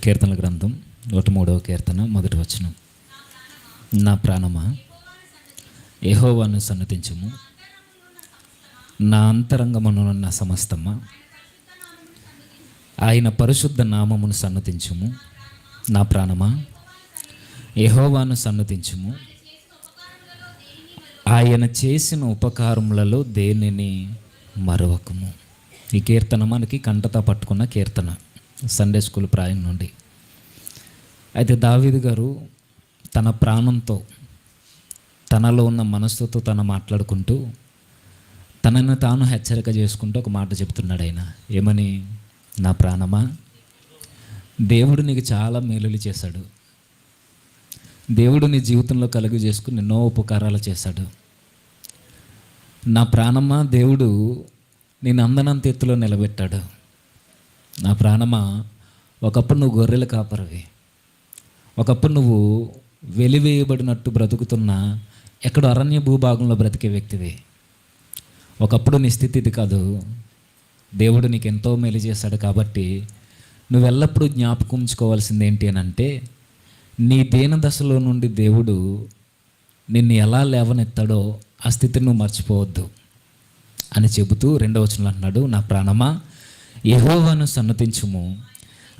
కీర్తనల గ్రంథం 103వ కీర్తన మొదటి వచనం. నా ప్రాణమా యెహోవాను సన్నతించుము, నా అంతరంగమునున్న సమస్తమా ఆయన పరిశుద్ధ నామమును సన్నతించుము. నా ప్రాణమా యెహోవాను సన్నతించుము, ఆయన చేసిన ఉపకారములలో దేనిని మరవకము. ఈ కీర్తన మనకి కంటతా పట్టుకున్న కీర్తన, సండే స్కూల్ ప్రాయం నుండి. అయితే దావీదు గారు తన ప్రాణంతో, తనలో ఉన్న మనస్సుతో తను మాట్లాడుకుంటూ తనను తాను హెచ్చరిక చేసుకుంటూ ఒక మాట చెప్తున్నాడు. ఆయన ఏమని? నా ప్రాణమా, దేవుడు నీకు చాలా మేలులు చేశాడు. దేవుడు నీ జీవితంలో కలుగు చేసుకుని ఎన్నో ఉపకారాలు చేశాడు. నా ప్రాణమా, దేవుడు నేను అందనంత ఎత్తులో నిలబెట్టాడు. నా ప్రాణమా, ఒకప్పుడు నువ్వు గొర్రెల కాపరివి, ఒకప్పుడు నువ్వు వెలివేయబడినట్టు బ్రతుకుతున్న ఎక్కడో అరణ్య భూభాగంలో బ్రతికే వ్యక్తివి. ఒకప్పుడు నీ స్థితి ఇది కాదు. దేవుడు నీకు ఎంతో మేలు చేశాడు. కాబట్టి నువ్వు ఎల్లప్పుడూ జ్ఞాపకం ఉంచుకోవాల్సింది ఏంటి అని అంటే, నీ దీన దశలో నుండి దేవుడు నిన్ను ఎలా లేవనెత్తాడో ఆ స్థితిని నువ్వు మర్చిపోవద్దు అని చెబుతూ 2వ వచనంలో అన్నాడు, నా ప్రాణమా యెహోవాను సన్నతించుము,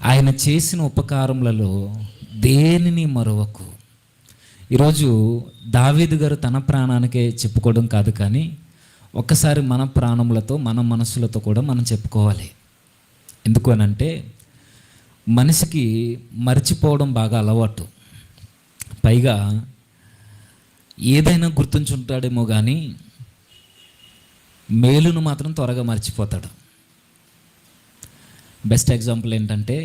ఆయన చేసిన ఉపకారములలో దేనిని మరవకు. ఈరోజు దావీదు గారు తన ప్రాణానికే చెప్పుకోవడం కాదు, కానీ ఒక్కసారి మన ప్రాణములతో, మన మనస్సులతో కూడా మనం చెప్పుకోవాలి. ఎందుకు అనంటే, మనిషికి మర్చిపోవడం బాగా అలవాటు. పైగా ఏదైనా గుర్తుంచుంటాడేమో కానీ మేలును మాత్రం త్వరగా మర్చిపోతాడు. బెస్ట్ ఎగ్జాంపుల్ ఏంటంటే,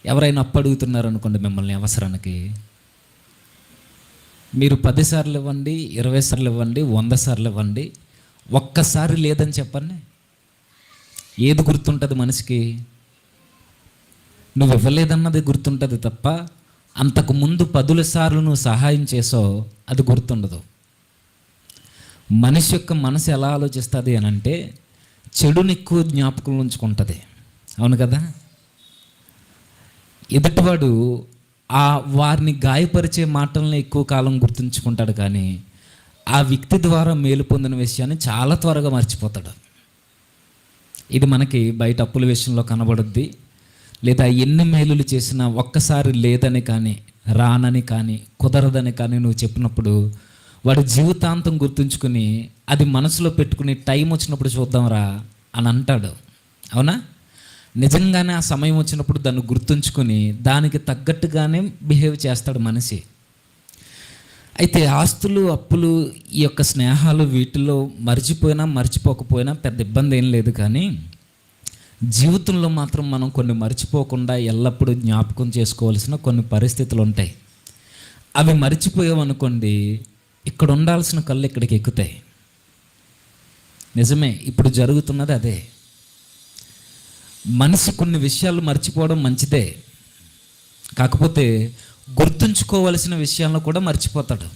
ఎవరైనా అప్పు అడుగుతున్నారు అనుకోండి మిమ్మల్ని అవసరానికి, మీరు 10 సార్లు ఇవ్వండి, 20 సార్లు ఇవ్వండి, 100 సార్లు ఇవ్వండి, ఒక్కసారి లేదని చెప్పండి, ఏది గుర్తుంటుంది మనిషికి? నువ్వు ఇవ్వలేదన్నది గుర్తుంటుంది తప్ప అంతకు ముందు 10 సార్లు నువ్వు సహాయం చేసావు అది గుర్తుండదు. మనిషి యొక్క మనసు ఎలా ఆలోచిస్తుంది అని అంటే, చెడుని ఎక్కువ జ్ఞాపకం ఉంచుకుంటుంది. అవును కదా? ఎదుటివాడు వారిని గాయపరిచే మాటలను ఎక్కువ కాలం గుర్తుంచుకుంటాడు, కానీ ఆ వ్యక్తి ద్వారా మేలు పొందిన విషయాన్ని చాలా త్వరగా మర్చిపోతాడు. ఇది మనకి బయట అప్పుల విషయంలో కనబడుద్ది. లేదా ఎన్ని మేలులు చేసినా ఒక్కసారి లేదని కానీ, రానని కానీ, కుదరదని కానీ నువ్వు చెప్పినప్పుడు వాడు జీవితాంతం గుర్తుంచుకుని అది మనసులో పెట్టుకుని టైం వచ్చినప్పుడు చూద్దాంరా అని అంటాడు. అవునా? నిజంగానే ఆ సమయం వచ్చినప్పుడు దాన్ని గుర్తుంచుకొని దానికి తగ్గట్టుగానే బిహేవ్ చేస్తాడు మనిషి. అయితే ఆస్తులు, అప్పులు, ఈ యొక్క స్నేహాలు, వీటిలో మర్చిపోయినా మర్చిపోకపోయినా పెద్ద ఇబ్బంది ఏం లేదు, కానీ జీవితంలో మాత్రం మనం కొన్ని మర్చిపోకుండా ఎల్లప్పుడూ జ్ఞాపకం చేసుకోవాల్సిన కొన్ని పరిస్థితులు ఉంటాయి. అవి మర్చిపోయామనుకోండి, ఇక్కడ ఉండాల్సిన కళ్ళు ఇక్కడికి ఎక్కుతాయి. నిజమే, ఇప్పుడు జరుగుతున్నది అదే. మనిషి కొన్ని విషయాలు మర్చిపోవడం మంచిదే, కాకపోతే గుర్తుంచుకోవలసిన విషయాలను కూడా మర్చిపోతాడు.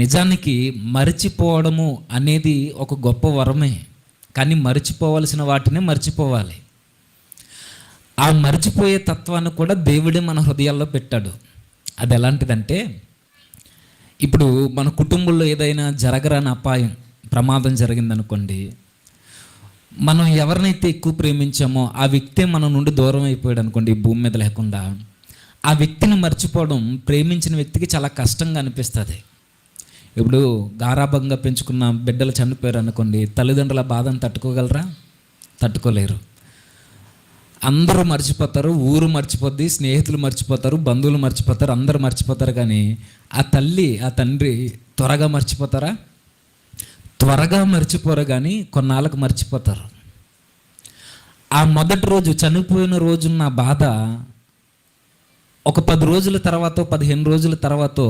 నిజానికి మర్చిపోవడము అనేది ఒక గొప్ప వరమే, కానీ మర్చిపోవలసిన వాటిని మర్చిపోవాలి. ఆ మర్చిపోయే తత్వాన్ని కూడా దేవుడే మన హృదయాల్లో పెట్టాడు. అది ఎలాంటిదంటే, ఇప్పుడు మన కుటుంబంలో ఏదైనా జరగరాని అపాయం, ప్రమాదం జరిగిందనుకోండి, మనం ఎవరినైతే ఎక్కువ ప్రేమించామో ఆ వ్యక్తే మన నుండి దూరం అయిపోయాడు అనుకోండి, ఈ భూమి మీద లేకుండా, ఆ వ్యక్తిని మర్చిపోవడం ప్రేమించిన వ్యక్తికి చాలా కష్టంగా అనిపిస్తుంది. ఇప్పుడు గారాభంగా పెంచుకున్న బిడ్డలు చనిపోయారు అనుకోండి, తల్లిదండ్రుల బాధను తట్టుకోగలరా? తట్టుకోలేరు. అందరూ మర్చిపోతారు, ఊరు మర్చిపోద్ది, స్నేహితులు మర్చిపోతారు, బంధువులు మర్చిపోతారు, అందరూ మర్చిపోతారు, కానీ ఆ తల్లి, ఆ తండ్రి త్వరగా మర్చిపోతారా? త్వరగా మర్చిపోరు, కానీ కొన్నాళ్ళకు మర్చిపోతారు. ఆ మొదటి రోజు, చనిపోయిన రోజున్న బాధ ఒక 10 రోజుల తర్వాత, 15 రోజుల తర్వాత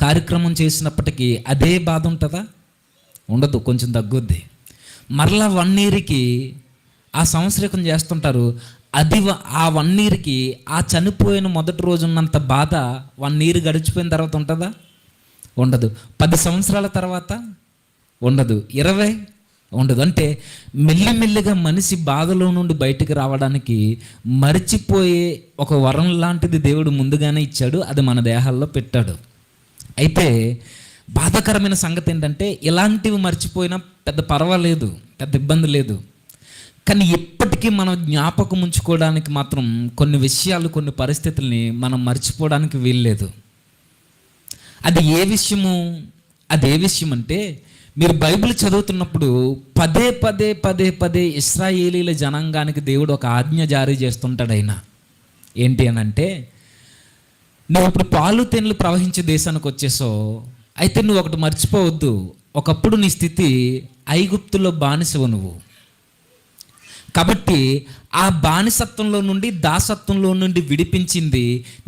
కార్యక్రమం చేసినప్పటికీ అదే బాధ ఉంటుందా? ఉండదు, కొంచెం తగ్గుద్ది. మరలా 1 ఇయర్కి ఆ సంవత్సరం చేస్తుంటారు. అది ఆ 1 ఇయర్కి ఆ చనిపోయిన మొదటి రోజు ఉన్నంత బాధ 1 ఇయర్ గడిచిపోయిన తర్వాత ఉంటుందా? ఉండదు. 10 సంవత్సరాల తర్వాత ఉండదు. 20 ఉండదు. అంటే మెల్లిమెల్లిగా మనిషి బాధలో నుండి బయటికి రావడానికి మరిచిపోయే ఒక వరం లాంటిది దేవుడు ముందుగానే ఇచ్చాడు, అది మన దేహాల్లో పెట్టాడు. అయితే బాధాకరమైన సంగతి ఏంటంటే ఇలాంటివి మర్చిపోయినా పెద్ద పర్వాలేదు, పెద్ద ఇబ్బంది లేదు. కానీ ఎప్పటికీ మనం జ్ఞాపకం ఉంచుకోవడానికి మాత్రం కొన్ని విషయాలు, కొన్ని పరిస్థితుల్ని మనం మర్చిపోవడానికి వీల్లేదు. అది ఏ విషయము? అదే విషయం అంటే, మీరు బైబిల్ చదువుతున్నప్పుడు పదే పదే పదే పదే ఇశ్రాయేలీల జనాంగానికి దేవుడు ఒక ఆజ్ఞ జారీ చేస్తుంటాడు. ఆయన ఏంటి అని అంటే, నువ్వు ఇప్పుడు పాలు తేనెలు ప్రవహించే దేశానికి వచ్చేసావు, అయితే నువ్వు ఒకటి మర్చిపోవద్దు. ఒకప్పుడు నీ స్థితి ఐగుప్తులో బానిసవు నువ్వు. కాబట్టి ఆ బానిసత్వంలో నుండి, దాసత్వంలో నుండి విడిపించింది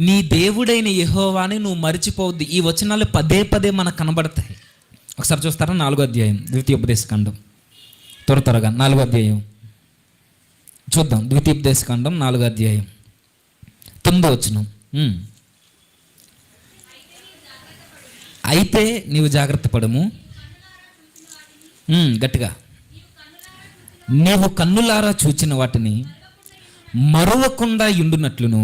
నీ దేవుడైన యెహోవాని నువ్వు మర్చిపోవద్దు. ఈ వచనాలు పదే పదే మనకు కనబడతాయి. ఒకసారి చూస్తారా? 4వ అధ్యాయం ద్వితీయోపదేశకాండం, త్వరగా 4వ అధ్యాయం చూద్దాం. ద్వితీయోపదేశకాండం 4వ అధ్యాయం 9వ వచనం. అయితే నీవు జాగ్రత్త పడము, గట్టిగా, నీవు కన్నులారా చూచిన వాటిని మరువకుండా ఉండునట్లును,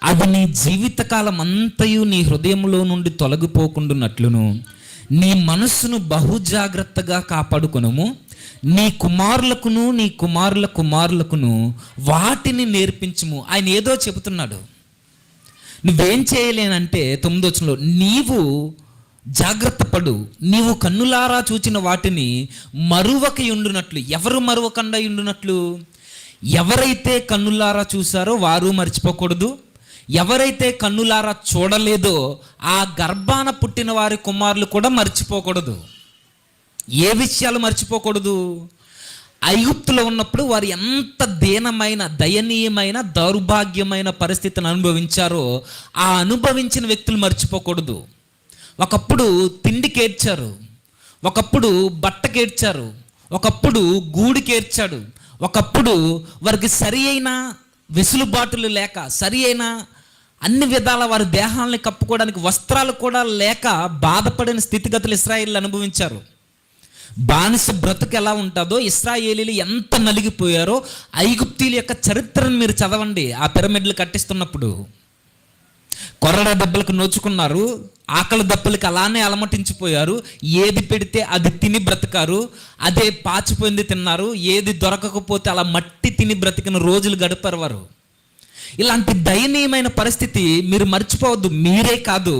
అది నీ జీవితకాలం అంతయు నీ హృదయంలో నుండి తొలగిపోకుండానట్లును నీ మనస్సును బహుజాగ్రత్తగా కాపాడుకొనుము. నీ కుమారులకును నీ కుమారుల కుమారులకును వాటిని నేర్పించుము. ఆయన ఏదో చెబుతున్నాడు. నువ్వేం చేయలేనంటే 9వ వచనంలో, నీవు జాగ్రత్త పడు, నీవు కన్నులారా చూచిన వాటిని మరువక ఉండునట్లు. ఎవరు మరువకుండా ఉండునట్లు? ఎవరైతే కన్నులారా చూసారో వారు మర్చిపోకూడదు. ఎవరైతే కన్నులారా చూడలేదో ఆ గర్భాన పుట్టిన వారి కుమారులు కూడా మర్చిపోకూడదు. ఏ విషయాలు మర్చిపోకూడదు? ఐగుప్తులో ఉన్నప్పుడు వారు ఎంత దీనమైన, దయనీయమైన, దౌర్భాగ్యమైన పరిస్థితిని అనుభవించారో ఆ అనుభవించిన వ్యక్తులు మర్చిపోకూడదు. ఒకప్పుడు తిండికేడ్చారు, ఒకప్పుడు బట్టకేడ్చారు, ఒకప్పుడు గూడికేడ్చాడు, ఒకప్పుడు వారికి సరి అయిన వెసులుబాటులు లేక, సరి అయిన అన్ని విధాల వారి దేహాలని కప్పుకోవడానికి వస్త్రాలు కూడా లేక బాధపడిన స్థితిగతులు ఇశ్రాయేలీలు అనుభవించారు. బానిస బ్రతుకు ఎలా ఉంటుందో, ఇశ్రాయేలీలు ఎంత నలిగిపోయారో ఐగుప్తీయుల యొక్క చరిత్రను మీరు చదవండి. ఆ పిరమిడ్లు కట్టిస్తున్నప్పుడు కొరడా దెబ్బలకు నోచుకున్నారు, ఆకలి దెబ్బలకు అలానే అలమటించిపోయారు. ఏది పెడితే అది తిని బ్రతకారు, అదే పాచిపోయింది తిన్నారు. ఏది దొరకకపోతే అలా మట్టి తిని బ్రతికిన రోజులు గడిపారు వారు. ఇలాంటి దయనీయమైన పరిస్థితి మీరు మర్చిపోవద్దు. మీరే కాదు,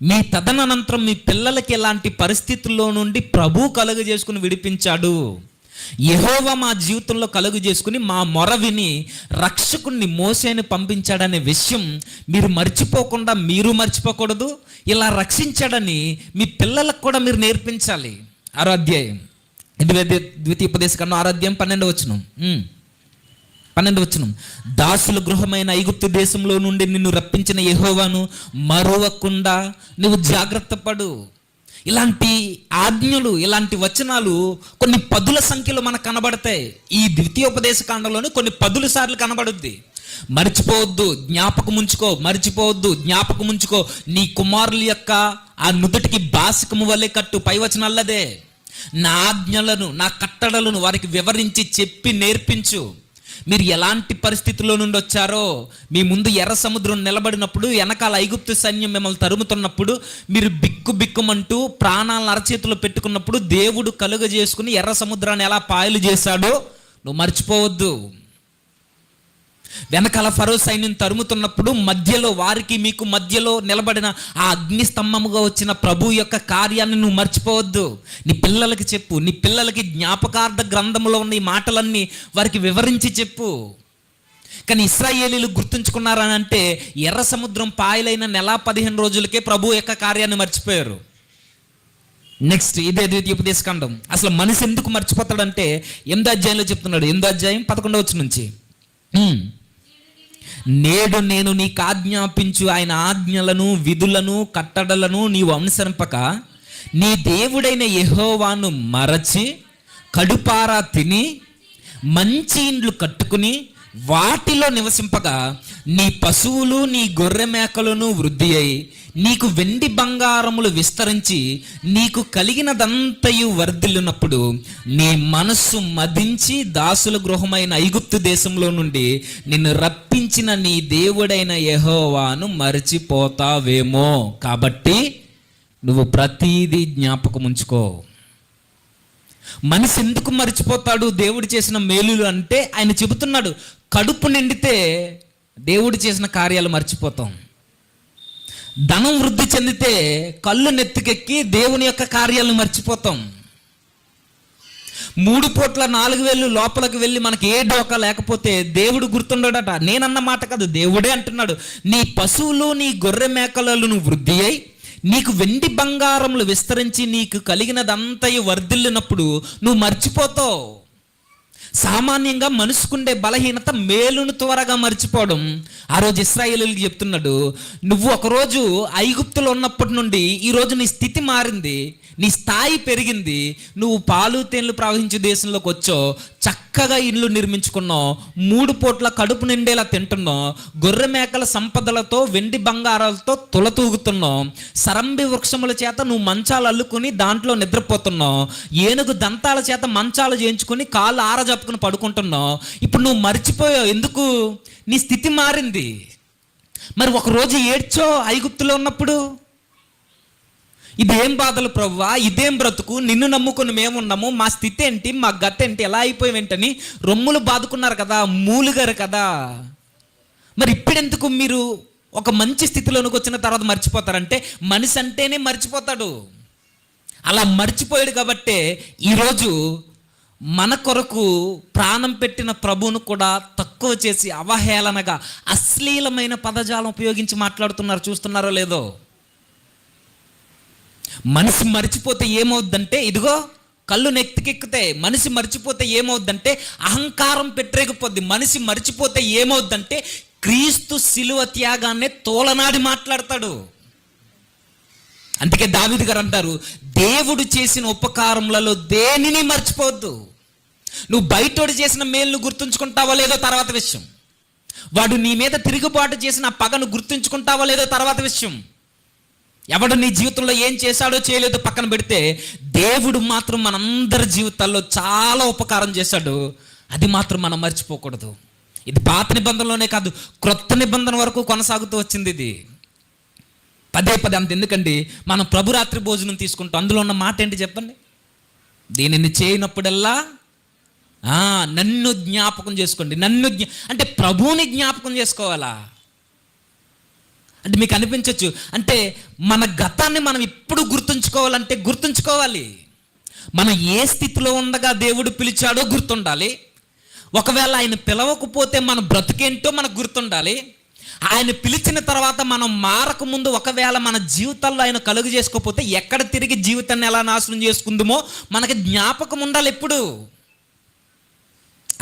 మీ తదనంతరం మీ పిల్లలకి ఇలాంటి పరిస్థితుల్లో నుండి ప్రభు కలుగ చేసుకుని విడిపించాడు. యెహోవా మా జీవితంలో కలుగు చేసుకుని మా మొర విని రక్షకుణ్ణి మోసేని పంపించాడనే విషయం మీరు మర్చిపోకుండా, మీరు మర్చిపోకూడదు. ఇలా రక్షించాడని మీ పిల్లలకు కూడా మీరు నేర్పించాలి. 6వ అధ్యాయం ద్వితీయోపదేశకాండం 6వ అధ్యాయం 12వ వచనం. 12వ వచనం, దాసుల గృహమైన ఐగుప్తు దేశంలో నుండి నిన్ను రప్పించిన యెహోవాను మరువకుండా నువ్వు జాగ్రత్త పడు. ఇలాంటి ఆజ్ఞలు, ఇలాంటి వచనాలు కొన్ని పదుల సంఖ్యలో మనకు కనబడతాయి. ఈ ద్వితీయోపదేశకాండంలోనే కొన్ని పదుల సార్లు కనబడుద్ది. మర్చిపోవద్దు, జ్ఞాపకం ఉంచుకో, మర్చిపోవద్దు, జ్ఞాపకం ఉంచుకో. నీ కుమారుల యొక్క ఆ నుదుటికి బాసికము వల్లే కట్టు. పై వచనాలదే, నా ఆజ్ఞలను, నా కట్టడలను వారికి వివరించి చెప్పి నేర్పించు. మీరు ఎలాంటి పరిస్థితుల్లో నుండి వచ్చారో, మీ ముందు ఎర్ర సముద్రం నిలబడినప్పుడు, వెనకాల ఐగుప్తు సైన్యం మిమ్మల్ని తరుముతున్నప్పుడు మీరు బిక్కుమంటూ ప్రాణాలను అరచేతిలో పెట్టుకున్నప్పుడు దేవుడు కలుగ చేసుకుని ఎర్ర సముద్రాన్ని ఎలా పాయలు చేశాడో నువ్వు మర్చిపోవద్దు. వెనకాల ఫరో సైన్యం తరుముతున్నప్పుడు మధ్యలో, వారికి మీకు మధ్యలో నిలబడిన ఆ అగ్ని స్తంభముగా వచ్చిన ప్రభు యొక్క కార్యాన్ని నువ్వు మర్చిపోవద్దు. నీ పిల్లలకి చెప్పు, నీ పిల్లలకి జ్ఞాపకార్థ గ్రంథంలో ఉన్న ఈ మాటలన్నీ వారికి వివరించి చెప్పు. కానీ ఇశ్రాయేలీలు గుర్తుంచుకున్నారని అంటే ఎర్ర సముద్రం పాయలైన నెల 15 రోజులకే ప్రభు యొక్క కార్యాన్ని మర్చిపోయారు. నెక్స్ట్ ఇదే ద్వితీయోపదేశకాండం. అసలు మనిషి ఎందుకు మర్చిపోతాడంటే 8వ అధ్యాయంలో చెప్తున్నాడు. 8వ అధ్యాయం 11వ వచనం నుంచి, నేడు నేను నీకు ఆజ్ఞాపించు ఆయన ఆజ్ఞలను, విధులను, కట్టడలను నీవు అనుసరింపక నీ దేవుడైన యెహోవాను మరచి కడుపారా తిని మంచి ఇండ్లు కట్టుకుని వాటిలో నివసింపగా నీ పశువులు నీ గొర్రె మేకలను వృద్ధి అయి నీకు వెండి బంగారములు విస్తరించి నీకు కలిగినదంతయు వర్ధిల్లునప్పుడు నీ మనస్సు మదించి దాసుల గృహమైన ఐగుప్తు దేశంలో నుండి నిన్ను రప్పించిన నీ దేవుడైన యెహోవాను మరచిపోతావేమో. కాబట్టి నువ్వు ప్రతీదీ జ్ఞాపకం ఉంచుకో. మనిషి ఎందుకు మర్చిపోతాడు దేవుడు చేసిన మేలులు అంటే, ఆయన చెబుతున్నాడు, కడుపు నిండితే దేవుడు చేసిన కార్యాలు మర్చిపోతాం. ధనం వృద్ధి చెందితే కళ్ళు నెత్తికెక్కి దేవుని యొక్క కార్యాలను మర్చిపోతాం. 3 పూట్ల 4,000 లోపలికి వెళ్ళి మనకి ఏ డోకా లేకపోతే దేవుడు గుర్తుండడట. నేనన్న మాట కాదు, దేవుడే అంటున్నాడు. నీ పశువులు నీ గొర్రె మేకలను వృద్ధి అయి నీకు వెండి బంగారములు విస్తరించి నీకు కలిగినదంతయు వర్ధిల్లినప్పుడు నువ్వు మర్చిపోతావు. సామాన్యంగా మనుషుకుండే బలహీనత మేలును త్వరగా మర్చిపోవడం. ఆ రోజు ఇశ్రాయేలీయులకు చెప్తున్నాడు, నువ్వు ఒకరోజు ఐగుప్తులో ఉన్నప్పటి నుండి ఈరోజు నీ స్థితి మారింది, నీ స్థాయి పెరిగింది, నువ్వు పాలు తేనెలు ప్రవహించే దేశంలోకి వచ్చావు, చక్కగా ఇల్లు నిర్మించుకున్నావు, 3 పూట్ల కడుపు నిండేలా తింటున్నావు, గొర్రె మేకల సంపదలతో వెండి బంగారాలతో తులతూగుతున్నావు, సరంబి వృక్షముల చేత నువ్వు మంచాలు అల్లుకుని దాంట్లో నిద్రపోతున్నావు, ఏనుగు దంతాల చేత మంచాలు చేయించుకుని కాళ్ళు ఆరజప్పుకుని పడుకుంటున్నావు. ఇప్పుడు నువ్వు మర్చిపోయావు. ఎందుకు? నీ స్థితి మారింది. మరి ఒకరోజు ఏడ్చో ఐగుప్తులో ఉన్నప్పుడు. ఇదేం బాధలు ప్రభువా, ఇదేం బ్రతుకు, నిన్ను నమ్ముకుని మేమున్నాము, మా స్థితి ఏంటి, మా గత ఏంటి, ఎలా అయిపోయావేంటని రొమ్ములు బాదుకున్నారు కదా, మూలుగారు కదా. మరి ఇప్పుడెందుకు మీరు ఒక మంచి స్థితిలోనికి వచ్చిన తర్వాత మర్చిపోతారంటే, మనిషి అంటేనే మర్చిపోతాడు. అలా మర్చిపోయాడు కాబట్టే ఈరోజు మన కొరకు ప్రాణం పెట్టిన ప్రభువును కూడా తక్కువ చేసి అవహేళనగా అశ్లీలమైన పదజాలం ఉపయోగించి మాట్లాడుతున్నారు. చూస్తున్నారో లేదో? మనిషి మర్చిపోతే ఏమవుద్దంటే, ఇదిగో కళ్ళు నెత్తికెక్కితే. మనిషి మర్చిపోతే ఏమవుద్దంటే అహంకారం పెట్టరేగిపోద్ది. మనిషి మర్చిపోతే ఏమవుద్దంటే క్రీస్తు శిలువ త్యాగాన్నే తోలనాడి మాట్లాడతాడు. అందుకే దావీదు గారు అంటారు, దేవుడు చేసిన ఉపకారములలో దేనిని మర్చిపోవద్దు. నువ్వు బయటోడు చేసిన మేలును గుర్తుంచుకుంటావో లేదో తర్వాత విషయం. వాడు నీ మీద తిరుగుబాటు చేసిన పగను గుర్తుంచుకుంటావో లేదో తర్వాత విషయం. ఎవడు నీ జీవితంలో ఏం చేశాడో చేయలేదో పక్కన పెడితే, దేవుడు మాత్రం మనందరి జీవితాల్లో చాలా ఉపకారం చేశాడు. అది మాత్రం మనం మర్చిపోకూడదు. ఇది పాత నిబంధనలోనే కాదు, క్రొత్త నిబంధన వరకు కొనసాగుతూ వచ్చింది. ఇది పదే అంత ఎందుకండి, మనం ప్రభురాత్రి భోజనం తీసుకుంటాం. అందులో ఉన్న మాట ఏంటి చెప్పండి? దీనిని చేయనప్పుడల్లా నన్ను జ్ఞాపకం చేసుకోండి. అంటే ప్రభువుని జ్ఞాపకం చేసుకోవాలా? అంటే మీకు అనిపించవచ్చు, అంటే మన గతాన్ని మనం ఇప్పుడు గుర్తుంచుకోవాలంటే గుర్తుంచుకోవాలి. మనం ఏ స్థితిలో ఉండగా దేవుడు పిలిచాడో గుర్తుండాలి. ఒకవేళ ఆయన పిలవకపోతే మన బ్రతుకేంటో మనకు గుర్తుండాలి. ఆయన పిలిచిన తర్వాత మనం మారక ముందు ఒకవేళ మన జీవితాల్లో ఆయన కలుగు చేసుకోకపోతే ఎక్కడ తిరిగి జీవితాన్ని ఎలా నాశనం చేసుకుందామో మనకి జ్ఞాపకం ఉండాలి ఎప్పుడు.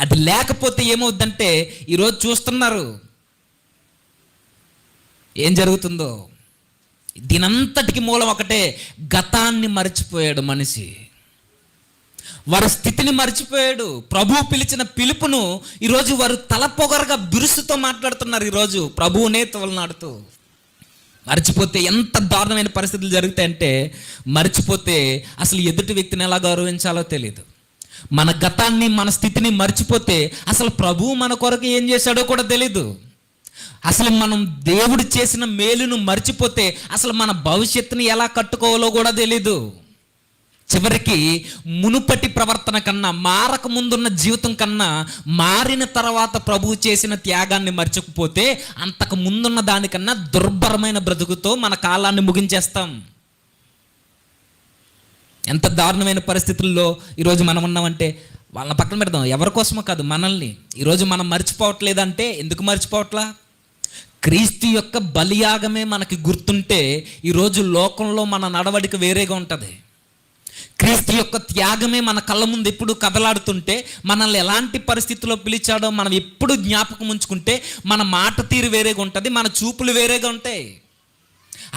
అది లేకపోతే ఏమవుద్దంటే ఈరోజు చూస్తున్నారు ఏం జరుగుతుందో. దీనంతటికి మూలం ఒకటే, గతాన్ని మర్చిపోయాడు మనిషి. వారి స్థితిని మర్చిపోయాడు. ప్రభువు పిలిచిన పిలుపును ఈరోజు వారు తలపొగరగా బిరుసుతో మాట్లాడుతున్నారు. ఈరోజు ప్రభువునే తోలనాడుతూ మర్చిపోతే ఎంత దారుణమైన పరిస్థితులు జరుగుతాయంటే, మర్చిపోతే అసలు ఎదుటి వ్యక్తిని ఎలా గౌరవించాలో తెలియదు. మన గతాన్ని మన స్థితిని మర్చిపోతే అసలు ప్రభువు మన కొరకు ఏం చేశాడో కూడా తెలీదు. అసలు మనం దేవుడు చేసిన మేలును మర్చిపోతే అసలు మన భవిష్యత్తుని ఎలా కట్టుకోవాలో కూడా తెలీదు. చివరికి మునుపటి ప్రవర్తన కన్నా, మారక ముందున్న జీవితం కన్నా, మారిన తర్వాత ప్రభువు చేసిన త్యాగాన్ని మర్చకపోతే అంతకు ముందున్న దానికన్నా దుర్భరమైన బ్రతుకుతో మన కాలాన్ని ముగించేస్తాం. ఎంత దారుణమైన పరిస్థితుల్లో ఈరోజు మనం ఉన్నామంటే, వాళ్ళని పక్కన పెడదాం, ఎవరి కోసమో కాదు, మనల్ని ఈరోజు మనం మర్చిపోవట్లేదంటే ఎందుకు మర్చిపోవట్లా? క్రీస్తు యొక్క బలియాగమే మనకి గుర్తుంటే ఈరోజు లోకంలో మన నడవడిక వేరేగా ఉంటుంది. క్రీస్తు యొక్క త్యాగమే మన కళ్ళ ముందు ఎప్పుడు కదలాడుతుంటే, మనల్ని ఎలాంటి పరిస్థితుల్లో పిలిచాడో మనం ఎప్పుడు జ్ఞాపకం ఉంచుకుంటే మన మాట తీరు వేరేగా ఉంటుంది, మన చూపులు వేరేగా ఉంటాయి.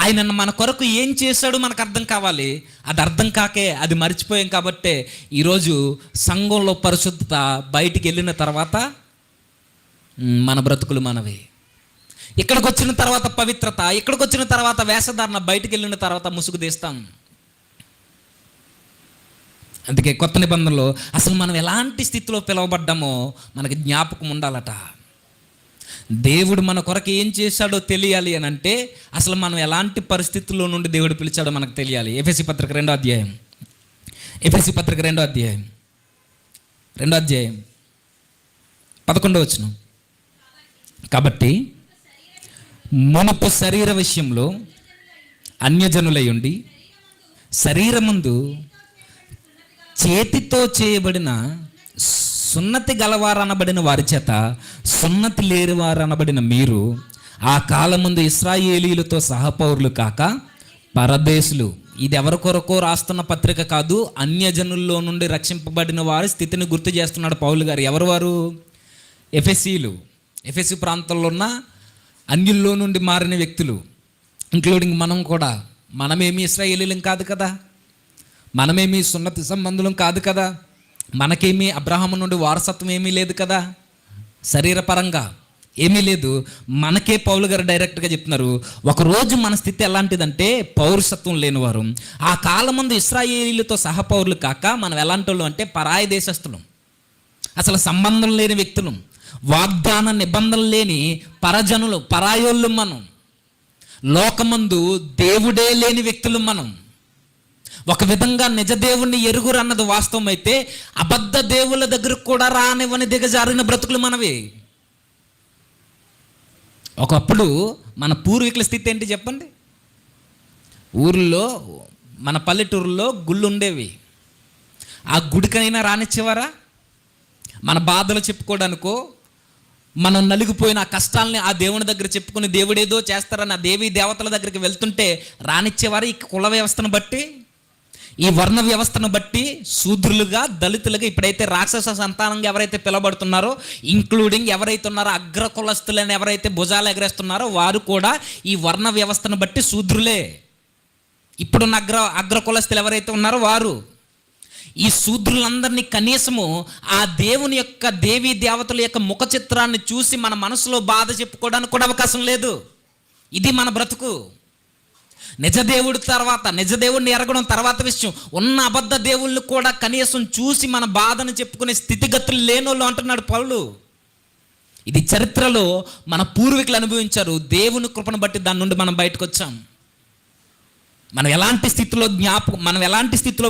ఆయన మన కొరకు ఏం చేశాడో మనకు అర్థం కావాలి. అది అర్థం కాకే అది మర్చిపోయాం. కాబట్టే ఈరోజు సంఘంలో పరిశుద్ధత బయటికి వెళ్ళిన తర్వాత మన బ్రతుకులు మనవి. ఇక్కడికి వచ్చిన తర్వాత పవిత్రత, ఇక్కడికి వచ్చిన తర్వాత వేషధారణ, బయటికి వెళ్ళిన తర్వాత ముసుగు తీస్తాం. అందుకే కొత్త నిబంధనలో అసలు మనం ఎలాంటి స్థితిలో పిలువబడ్డామో మనకి జ్ఞాపకం ఉండాలట. దేవుడు మన కొరకు ఏం చేశాడో తెలియాలి అని అంటే అసలు మనం ఎలాంటి పరిస్థితుల్లో నుండి దేవుడు పిలిచాడో మనకు తెలియాలి. ఎఫెసీ పత్రిక 2వ అధ్యాయం, ఎఫెసీ పత్రిక 2వ అధ్యాయం 11వ వచనం. కాబట్టి మునుపు శరీర విషయంలో అన్యజనులై ఉండి శరీరమందు చేతితో చేయబడిన సున్నతి గలవారనబడిన వారి చేత సున్నతి లేని వారనబడిన మీరు ఆ కాలమందు ఇశ్రాయేలీలతో సహపౌరులు కాక పరదేశులు. ఇది ఎవరి కొరకో రాస్తున్న పత్రిక కాదు, అన్యజనుల్లో నుండి రక్షింపబడిన వారి స్థితిని గుర్తు చేస్తున్నాడు పౌలు గారు. ఎవరు వారు? ఎఫెసీలు. ఎఫెసీ ప్రాంతంలో ఉన్న అన్యుల్లో నుండి మారిన వ్యక్తులు, ఇంక్లూడింగ్ మనం కూడా. మనమేమి ఇశ్రాయేలీలం కాదు కదా, మనమేమి సున్నతి సంబంధులం కాదు కదా, మనకేమీ అబ్రహాము నుండి వారసత్వం ఏమీ లేదు కదా, శరీరపరంగా ఏమీ లేదు. మనకే పౌలు గారు డైరెక్ట్గా చెప్తున్నారు, ఒకరోజు మన స్థితి ఎలాంటిదంటే పౌరసత్వం లేనివారు. ఆ కాలమందు ఇశ్రాయేలీలతో సహపౌరులు కాక మనం ఎలాంటి వాళ్ళు అంటే పరాయి దేశస్థులం, అసలు సంబంధం లేని వ్యక్తులం, వాగ్దాన నిబంధనలు లేని పరజనులు, పరాయోళ్ళు మనం, లోకమందు దేవుడే లేని వ్యక్తులు మనం. ఒక విధంగా నిజ దేవుణ్ణి ఎరుగురు అన్నది వాస్తవం అయితే అబద్ధ దేవుళ్ళ దగ్గరకు కూడా రానివ్వని దిగజారిన బ్రతుకులు మనవి. ఒకప్పుడు మన పూర్వీకుల స్థితి ఏంటి చెప్పండి? ఊర్లో, మన పల్లెటూరులో గుళ్ళు ఉండేవి. ఆ గుడికైనా రానిచ్చేవారా? మన బాధలు చెప్పుకోవడానికో, మనం నలిగిపోయిన ఆ కష్టాలని ఆ దేవుని దగ్గర చెప్పుకుని దేవుడేదో చేస్తారని ఆ దేవీ దేవతల దగ్గరికి వెళ్తుంటే రానిచ్చేవారు? ఈ కుల వ్యవస్థను బట్టి, ఈ వర్ణ వ్యవస్థను బట్టి శూద్రులుగా, దళితులుగా, ఇప్పుడైతే రాక్షస సంతానంగా ఎవరైతే పిలవబడుతున్నారో, ఇంక్లూడింగ్ ఎవరైతే ఉన్నారో అగ్ర కులస్తులని ఎవరైతే భుజాలు ఎగరేస్తున్నారో వారు కూడా ఈ వర్ణ వ్యవస్థను బట్టి శూద్రులే. ఇప్పుడున్న అగ్ర కులస్తులు ఎవరైతే ఉన్నారో వారు. ఈ శూద్రులందరినీ కనీసము ఆ దేవుని యొక్క, దేవీ దేవతల యొక్క ముఖ చిత్రాన్ని చూసి మన మనసులో బాధ చెప్పుకోవడానికి కూడా అవకాశం లేదు. ఇది మన బ్రతుకు. నిజదేవుడి తర్వాత, నిజదేవుడిని ఎరగడం తర్వాత విషయం, ఉన్న అబద్ధ దేవుళ్ళు కూడా కనీసం చూసి మన బాధను చెప్పుకునే స్థితిగతులు లేనోళ్ళు అంటున్నాడు పౌలు. ఇది చరిత్రలో మన పూర్వీకులు అనుభవించారు. దేవుని కృపను బట్టి దాని నుండి మనం బయటకు వచ్చాం. మనం ఎలాంటి స్థితిలో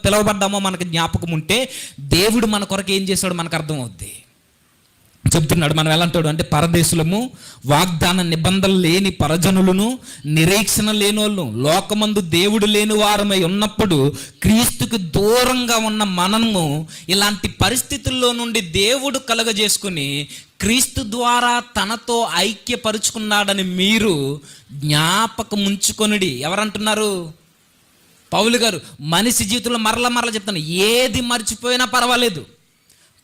పిలువబడ్డామో మనకు జ్ఞాపకం ఉంటే దేవుడు మన కొరకు ఏం చేశాడో మనకు అర్థం అవుద్ది. చెప్తున్నాడు, మనం ఎలాంటాడు అంటే పరదేశులము, వాగ్దాన నిబంధనలు లేని పరజనులను, నిరీక్షణ లేనోళ్ళు, లోకమందు దేవుడు లేని వారమై ఉన్నప్పుడు క్రీస్తుకు దూరంగా ఉన్న మనము ఇలాంటి పరిస్థితుల్లో నుండి దేవుడు కలుగజేసుకుని క్రీస్తు ద్వారా తనతో ఐక్యపరుచుకున్నాడని మీరు జ్ఞాపకం ఉంచుకొనుడి. ఎవరంటున్నారు? పౌలు గారు. మనిషి జీవితంలో మరల చెప్తాను, ఏది మర్చిపోయినా పర్వాలేదు,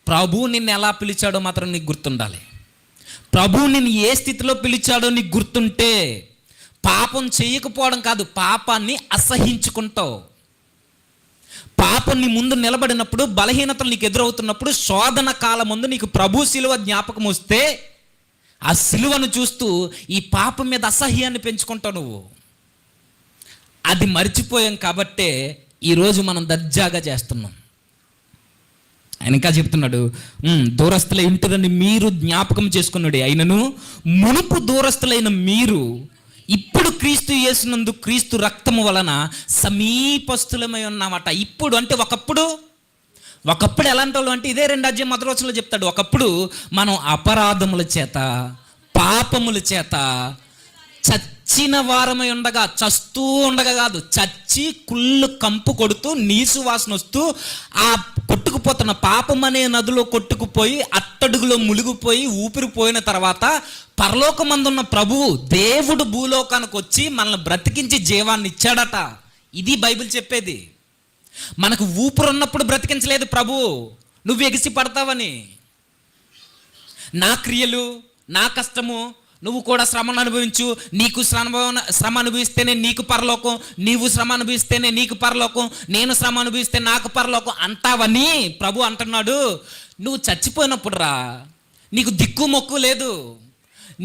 ప్రభు నిన్ను ఎలా పిలిచాడో మాత్రం నీకు గుర్తుండాలి. ప్రభు నిన్ను ఏ స్థితిలో పిలిచాడో నీకు గుర్తుంటే పాపం చేయకపోవడం కాదు, పాపాన్ని అసహించుకుంటావు. పాపం నీ ముందు నిలబడినప్పుడు, బలహీనతలు నీకు ఎదురవుతున్నప్పుడు, శోధన కాలం ముందు నీకు ప్రభు శిలువ జ్ఞాపకం వస్తే ఆ శిలువను చూస్తూ ఈ పాపం మీద అసహ్యాన్ని పెంచుకుంటావు నువ్వు. అది మర్చిపోయాం కాబట్టే ఈరోజు మనం దర్జాగా చేస్తున్నాం. ఆయన ఇంకా చెప్తున్నాడు, దూరస్తుల ఇంటిని మీరు జ్ఞాపకం చేసుకున్నాడు. అయినను మునుపు దూరస్తులైన మీరు ఇప్పుడు క్రీస్తు యేసునందు క్రీస్తు రక్తము వలన సమీపస్తులమై ఉన్నామట. ఇప్పుడు అంటే ఒకప్పుడు ఎలాంటి వాళ్ళు అంటే ఇదే 2వ అధ్యాయం 1వ వచనంలో చెప్తాడు. ఒకప్పుడు మనం అపరాధముల చేత, పాపముల చేత చచ్చిన వారమై ఉండగా, చస్తూ ఉండగా కాదు, చచ్చి కుళ్ళు కంపు కొడుతూ నీసు వాసన వస్తూ ఆ కొట్టుకుపోతున్న పాపం అనే నదిలో కొట్టుకుపోయి అట్టడుగులో మునిగిపోయి ఊపిరిపోయిన తర్వాత పరలోకమందున్న ప్రభువు దేవుడు భూలోకానికి వచ్చి మనల్ని బ్రతికించి జీవాన్ని ఇచ్చాడట. ఇది బైబిల్ చెప్పేది. మనకు ఊపిరున్నప్పుడు బ్రతికించలేదు ప్రభువు, నువ్వు ఎగిసి పడతావని. నా క్రియలు, నా కష్టము, నువ్వు కూడా శ్రమను అనుభవించు, నీకు శ్రమ అనుభవిస్తేనే నీకు పరలోకం, నీవు శ్రమ అనుభవిస్తేనే నీకు పరలోకం, నేను శ్రమ అనుభవిస్తే నాకు పరలోకం అంటావని ప్రభు అంటున్నాడు. నువ్వు చచ్చిపోయినప్పుడు రా, నీకు దిక్కు మొక్కు లేదు,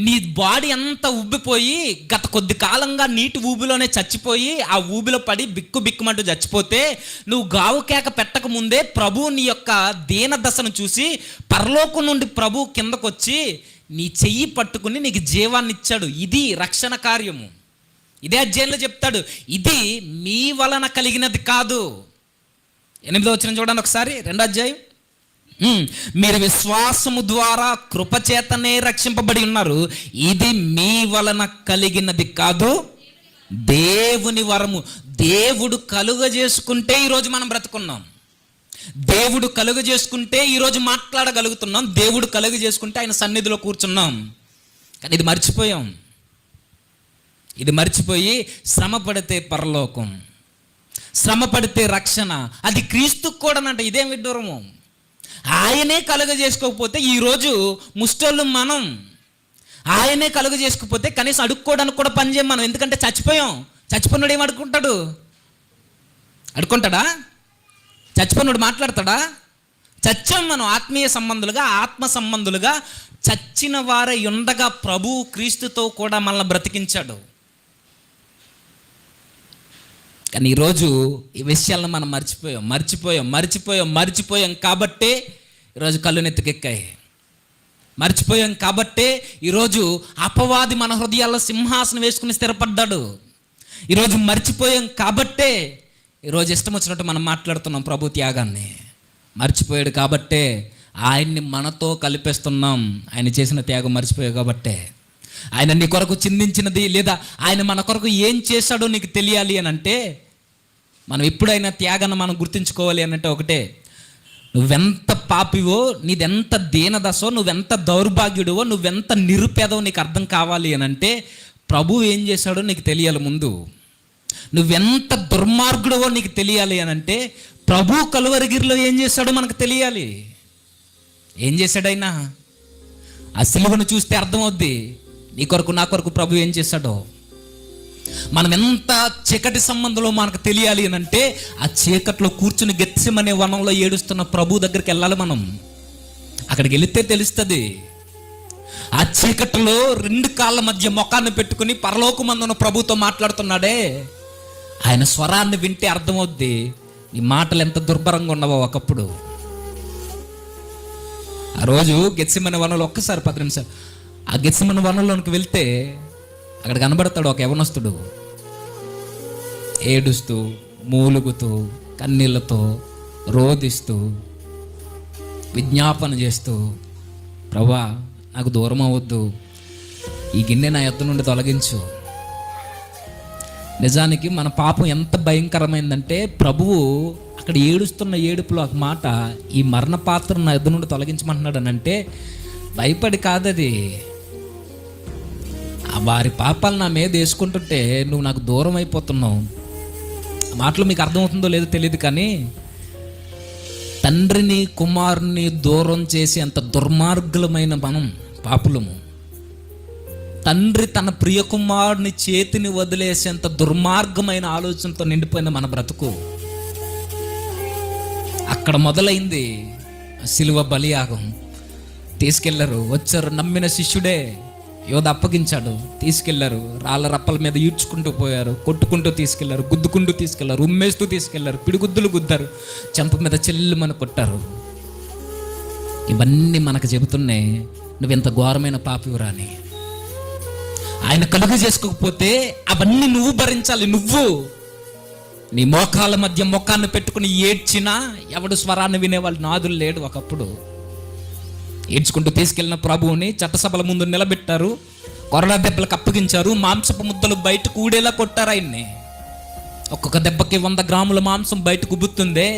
నీ బాడీ అంతా ఉబ్బిపోయి గత కొద్ది కాలంగా నీటి ఊబిలోనే చచ్చిపోయి ఆ ఊబిలో పడి బిక్కు బిక్కుమంటూ చచ్చిపోతే నువ్వు గావు కేక పెట్టక ముందే ప్రభు నీ యొక్క దీన దశను చూసి పరలోకం నుండి ప్రభు కిందకొచ్చి నీ చెయ్యి పట్టుకుని నీకు జీవాన్ని ఇచ్చాడు. ఇది రక్షణ కార్యము. ఇదే అధ్యాయంలో చెప్తాడు, ఇది మీ వలన కలిగినది కాదు. 8వ వచనం చూడండి ఒకసారి, 2వ అధ్యాయం. మీరు విశ్వాసము ద్వారా కృపచేతనే రక్షింపబడి ఉన్నారు, ఇది మీ వలన కలిగినది కాదు, దేవుని వరము. దేవుడు కలుగజేసుకుంటే ఈరోజు మనం బ్రతుకున్నాం. దేవుడు కలుగజేసుకుంటే ఈరోజు మాట్లాడగలుగుతున్నాం. దేవుడు కలుగజేసుకుంటే ఆయన సన్నిధిలో కూర్చున్నాం. కానీ ఇది మర్చిపోయాం. ఇది మర్చిపోయి శ్రమ పడితే పరలోకం, శ్రమ పడితే రక్షణ, అది క్రీస్తుకు కూడానంట. ఇదేం విడ్డూరము! ఆయనే కలుగజేసుకోకపోతే ఈరోజు ముష్టోళ్ళు మనం. ఆయనే కలుగజేసుకోకపోతే కనీసం అడుక్కోవడానికి కూడా పని చేయం మనం. ఎందుకంటే చచ్చిపోయాం. చచ్చిపోయినాడు ఏం అడుక్కుంటాడు? అడుక్కుంటాడా? చచ్చిపోయినాడు మాట్లాడతాడా? చచ్చాం మనం ఆత్మీయ సంబంధులుగా, ఆత్మ సంబంధులుగా. చచ్చిన వారే ఉండగా ప్రభు క్రీస్తుతో కూడా మనల్ని బ్రతికించాడు. కానీ ఈరోజు ఈ విషయాలను మనం మర్చిపోయాం కాబట్టే ఈరోజు కళ్ళు నెత్తికెక్కాయి. మర్చిపోయాం కాబట్టే ఈరోజు అపవాది మన హృదయాల్లో సింహాసనం వేసుకుని స్థిరపడ్డాడు. ఈరోజు మర్చిపోయాం కాబట్టే ఈరోజు ఇష్టం వచ్చినట్టు మనం మాట్లాడుతున్నాం. ప్రభు త్యాగాన్ని మర్చిపోయాడు కాబట్టే ఆయన్ని మనతో కలిపేస్తున్నాం. ఆయన చేసిన త్యాగం మర్చిపోయావు కాబట్టే, ఆయన నీ కొరకు చిందించినది, లేదా ఆయన మన కొరకు ఏం చేశాడో నీకు తెలియాలి అని అంటే, మనం ఎప్పుడైనా త్యాగాన్ని మనం గుర్తుంచుకోవాలి అని అంటే ఒకటే, నువ్వెంత పాపివో, నీదెంత దీనదశో, నువ్వెంత దౌర్భాగ్యుడివో, నువ్వెంత నిరుపేదవో నీకు అర్థం కావాలి అని అంటే ప్రభు ఏం చేశాడో నీకు తెలియాలి ముందు. నువ్వెంత దుర్మార్గుడివో నీకు తెలియాలి అని అంటే ప్రభు కలువరిగిరిలో ఏం చేశాడో మనకు తెలియాలి. ఏం చేశాడైనా ఆ సిలువను చూస్తే అర్థమవుద్ది నీ కొరకు నా కొరకు ప్రభు ఏం చేశాడో. మనం ఎంత చీకటి సంబంధంలో మనకు తెలియాలి అని అంటే ఆ చీకట్లో కూర్చుని గెత్సెమనే వనంలో ఏడుస్తున్న ప్రభు దగ్గరికి వెళ్ళాలి మనం. అక్కడికి వెళితే తెలుస్తుంది. ఆ చీకట్లో 2 కాళ్ళ మధ్య ముఖాన్ని పెట్టుకుని పరలోకమందున ప్రభుతో మాట్లాడుతున్నాడే, ఆయన స్వరాన్ని వింటే అర్థమవుద్ది నీ మాటలు ఎంత దుర్భరంగా ఉన్నావో ఒకప్పుడు. ఆ రోజు గెత్సెమనే వనంలో ఒక్కసారి 10 నిమిషాలు ఆ గెత్సెమనే వనంలోనికి వెళ్తే అక్కడ కనబడతాడు ఒక యవనస్తుడు, ఏడుస్తూ, మూలుగుతూ, కన్నీళ్లతో రోదిస్తూ, విజ్ఞాపన చేస్తూ, ప్రభువా నాకు దూరం అవ్వద్దు, ఈ గిన్నె నా యొద్ద నుండి తొలగించు. నిజానికి మన పాపం ఎంత భయంకరమైందంటే ప్రభువు అక్కడ ఏడుస్తున్న ఏడుపులో ఒక మాట, ఈ మరణ పాత్రను నా యొద్ద నుండి తొలగించమంటున్నాడు అని అంటే భయపడి కాదది. వారి పాపాలు నా మీద వేసుకుంటుంటే నువ్వు నాకు దూరం అయిపోతున్నావు. మాటలు మీకు అర్థమవుతుందో లేదో తెలియదు, కానీ తండ్రిని కుమారుని దూరం చేసి అంత దుర్మార్గులమైన మనం పాపులము. తండ్రి తన ప్రియ కుమారుని చేతిని వదిలేసేంత దుర్మార్గమైన ఆలోచనతో నిండిపోయిన మన బ్రతుకు. అక్కడ మొదలైంది సిలువ బలియాగం. తీసుకెళ్లారు, వచ్చారు, నమ్మిన శిష్యుడే యోధ అప్పగించాడు, తీసుకెళ్లారు, రాళ్ళ రప్పల మీద ఈడ్చుకుంటూ పోయారు, కొట్టుకుంటూ తీసుకెళ్లారు, గుద్దుకుంటూ తీసుకెళ్లారు, ఉమ్మేస్తూ తీసుకెళ్లారు, పిడిగుద్దులు గుద్దారు, చెంప మీద చెల్లుమని కొట్టారు. ఇవన్నీ మనకు చెబుతున్నాయి నువ్వెంత ఘోరమైన పాపివురాని. ఆయన కలుగ చేసుకోకపోతే అవన్నీ నువ్వు భరించాలి. నువ్వు నీ మోకాళ్ళ మధ్య మొక్కాన్ని పెట్టుకుని ఏడ్చినా ఎవడు స్వరాన్ని వినేవాళ్ళు నాదులు లేడు. ఒకప్పుడు ఏడ్చుకుంటూ తీసుకెళ్లిన ప్రభువుని చట్టసభల ముందు నిలబెట్టారు, కొరడా దెబ్బలకు అప్పగించారు, మాంసపు ముద్దలు బయటకు ఊడేలా కొట్టారు ఆయన్ని. ఒక్కొక్క దెబ్బకి 100 గ్రాముల మాంసం బయటకు ఉబ్బుతుందే,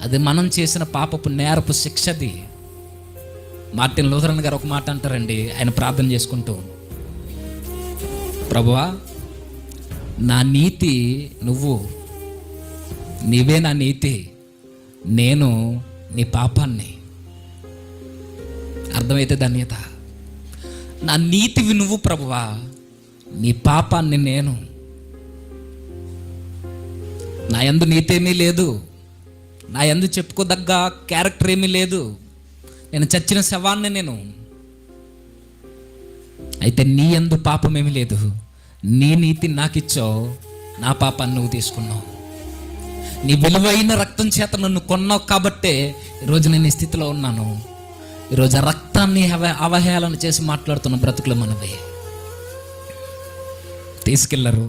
అది మనం చేసిన పాపపు నేరపు శిక్షది. మార్టిన్ లూథరన్ గారు ఒక మాట అంటారండి, ఆయన ప్రార్థన చేసుకుంటూ, ప్రభువా నా నీతి నువ్వు, నీవే నా నీతి, నేను నీ పాపాన్ని. అర్థమైతే ధన్యత. నా నీతివి నువ్వు ప్రభువా, నీ పాపాన్ని నేను. నా యందు నీతేమీ లేదు, నా యందు చెప్పుకోదగ్గ క్యారెక్టర్ ఏమీ లేదు, నేను చచ్చిన శవాన్ని నేను. అయితే నీ యందు పాపమేమీ లేదు, నీ నీతి నాకు ఇచ్చావు, నా పాపాన్ని నువ్వు తీసుకున్నావు. నీ విలువైన రక్తం చేత నన్ను కొన్నావు కాబట్టే ఈరోజు నేను ఈ స్థితిలో ఉన్నాను. ఈరోజు ఆ రక్తాన్ని అవహేళన చేసి మాట్లాడుతున్న బ్రతుకులు మనవే. తీసుకెళ్లరు,